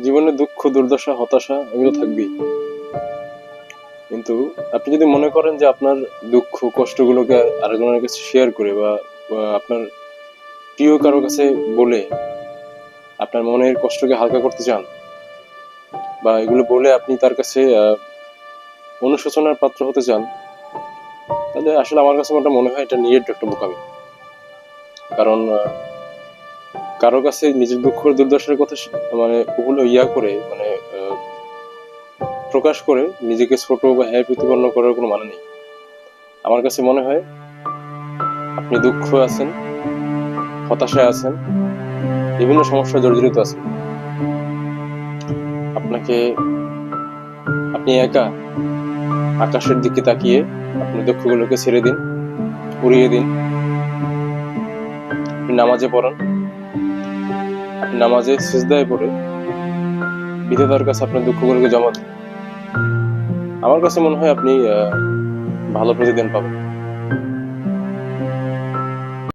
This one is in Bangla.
জীবনে দুঃখ, দুর্দশা, হতাশা এগুলো থাকবেই। কিন্তু আপনি যদি মনে করেন যে আপনার দুঃখ কষ্টগুলোকে আরেকজনের কাছে শেয়ার করে বা আপনার প্রিয় কারো কাছে বলে আপনার মনের কষ্টকে হালকা করতে চান, বা এগুলো বলে আপনি তার কাছে অনুশোচনার পাত্র হতে চান, তাহলে আসলে আমার কাছে ওটা মনে হয় এটা নিরেট একটা বোকামি। কারণ কারো কাছে নিজের দুঃখ দুর্দশার কথা মানে ওগুলো করে মানে প্রকাশ করে নিজেকে ছোট বা হ্যায় প্রতিপন্ন করার কোনো মানে নেই। আমার কাছে মনে হয় আপনি দুঃখ আছেন, হতাশায় আছেন, বিভিন্ন সমস্যা জর্জরিত আছেন, আপনাকে আপনি একা আকাশের দিকে তাকিয়ে আপনি দুঃখগুলোকে ছেড়ে দিন, উড়িয়ে দিন। আপনি নামাজে পড়ান, আপনি নামাজে সিজদায় পড়ে বিধাতার কাছে আপনার দুঃখগুলোকে জমা দিন। আমার কাছে মনে হয় আপনি ভালো প্রতিদিন পাবেন।